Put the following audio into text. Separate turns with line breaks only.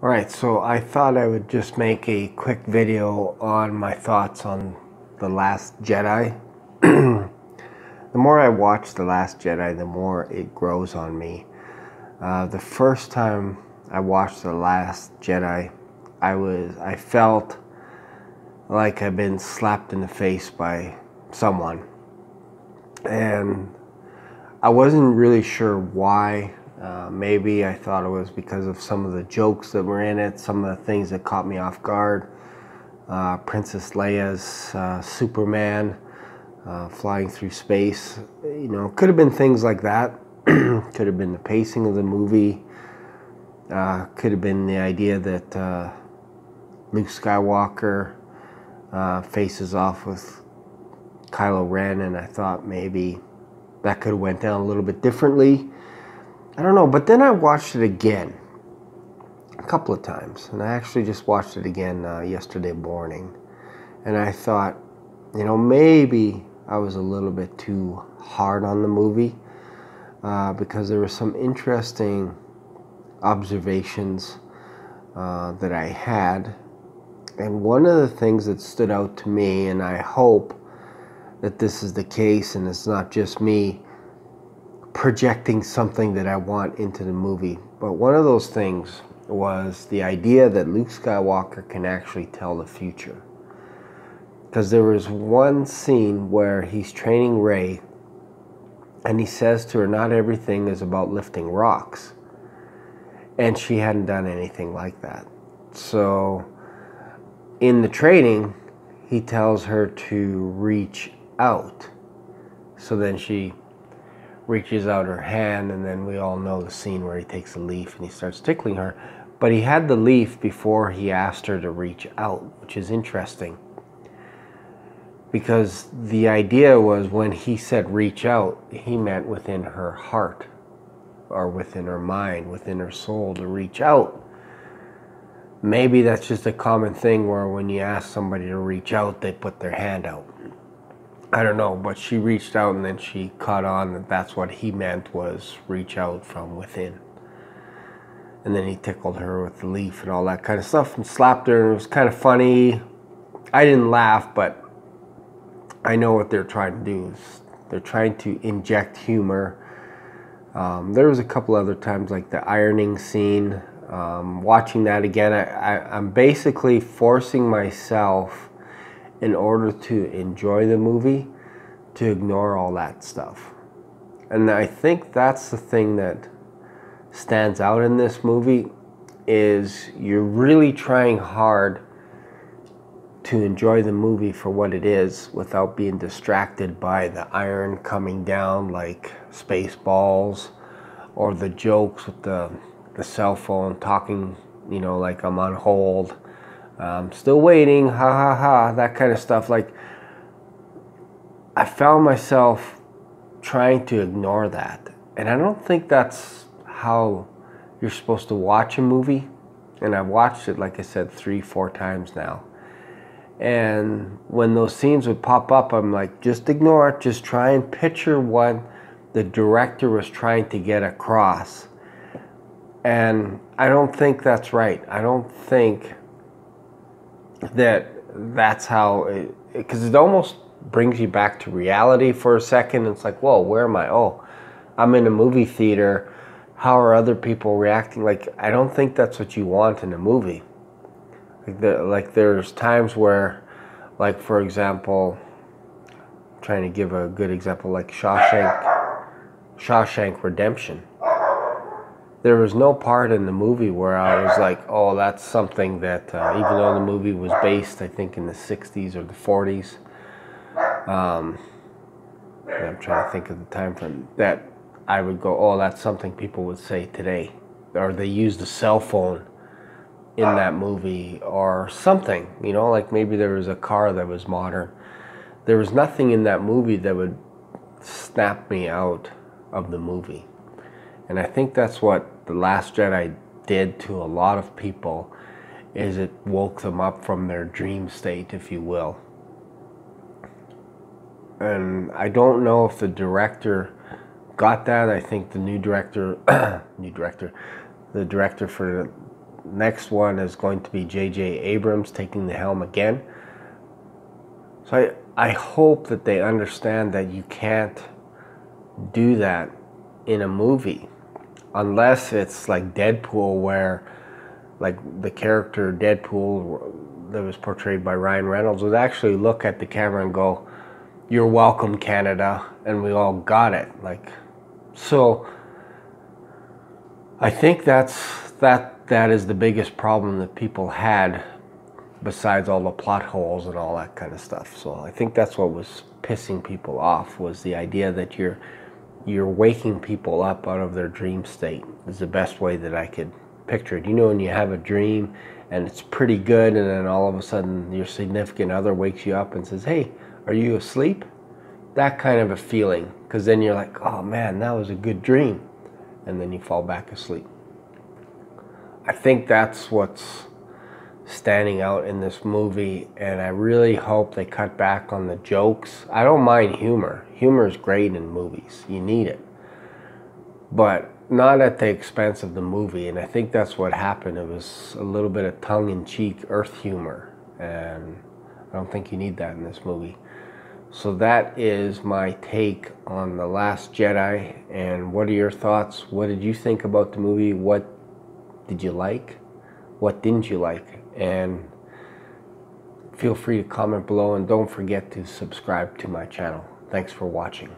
Alright, so I thought I would just make a quick video on my thoughts on The Last Jedi. The more I watch The Last Jedi, the more it grows on me. The first time I watched The Last Jedi, I felt like I'd been slapped in the face by someone. And I wasn't really sure why. Maybe I thought it was because of some of the jokes that were in it, some of the things that caught me off guard. Princess Leia's Superman flying through space. You know, could have been things like that. Could have been the pacing of the movie. Could have been the idea that Luke Skywalker faces off with Kylo Ren, and I thought maybe that could have went down a little bit differently. I don't know, but then I watched it again a couple of times, and I actually just watched it again yesterday morning, and I thought, you know, maybe I was a little bit too hard on the movie because there were some interesting observations that I had, and one of the things that stood out to me, and I hope that this is the case and it's not just me projecting something that I want into the movie, but one of those things was the idea that Luke Skywalker can actually tell the future. Because there was one scene where he's training Rey, and he says to her, not everything is about lifting rocks. And she hadn't done anything like that. So in the training, he tells her to reach out. So then she reaches out her hand, and then we all know the scene where he takes a leaf and he starts tickling her. But he had the leaf before he asked her to reach out, which is interesting. Because the idea was when he said reach out, he meant within her heart, or within her mind, within her soul, to reach out. Maybe that's just a common thing where when you ask somebody to reach out, they put their hand out. I don't know, but she reached out, and then she caught on that that's what he meant, was reach out from within. And then he tickled her with the leaf and all that kind of stuff and slapped her, and it was kind of funny. I didn't laugh, but I know what they're trying to do. They're trying to inject humor. There was a couple other times, like the ironing scene. Watching that again, I'm basically forcing myself, in order to enjoy the movie, to ignore all that stuff. And I think that's the thing that stands out in this movie, is you're really trying hard to enjoy the movie for what it is without being distracted by the iron coming down like Spaceballs, or the jokes with the cell phone talking, you know, like I'm on hold. Still waiting, ha ha ha, that kind of stuff. Like, I found myself trying to ignore that. And I don't think that's how you're supposed to watch a movie. And I've watched it, like I said, 3-4 times now. And when those scenes would pop up, I'm like, just ignore it. Just try and picture what the director was trying to get across. And I don't think that's right. I don't think that's how because it almost brings you back to reality for a second. It's like, whoa, where am I? Oh, I'm in a movie theater. How are other people reacting? Like, I don't think that's what you want in a movie. Like there's times where, like, for example, I'm trying to give a good example, like Shawshank Redemption. There was no part in the movie where I was like, oh, that's something that, even though the movie was based, I think, in the 60s or the 40s, I'm trying to think of the time frame, that I would go, oh, that's something people would say today. Or they used a cell phone in that movie or something, you know, like maybe there was a car that was modern. There was nothing in that movie that would snap me out of the movie. And I think that's what The Last Jedi did to a lot of people, is it woke them up from their dream state, if you will. And I don't know if the director got that. I think the new director, the director for next one is going to be J.J. Abrams taking the helm again. So I hope that they understand that you can't do that in a movie unless it's like Deadpool, where like the character Deadpool that was portrayed by Ryan Reynolds would actually look at the camera and go, "You're welcome, Canada," and we all got it. Like, so I think that is the biggest problem that people had, besides all the plot holes and all that kind of stuff. So I think that's what was pissing people off, was the idea that you're waking people up out of their dream state, is the best way that I could picture it. You know, when you have a dream and it's pretty good, and then all of a sudden your significant other wakes you up and says, "Hey, are you asleep?" That kind of a feeling, because then you're like, "Oh man, that was a good dream," and then you fall back asleep. I think that's what's standing out in this movie, and I really hope they cut back on the jokes. I don't mind humor. Humor is great in movies. You need it. But not at the expense of the movie, and I think that's what happened. It was a little bit of tongue-in-cheek earth humor, and I don't think you need that in this movie. So that is my take on The Last Jedi. And what are your thoughts? What did you think about the movie? What did you like? What didn't you like? And feel free to comment below, and don't forget to subscribe to my channel. Thanks for watching.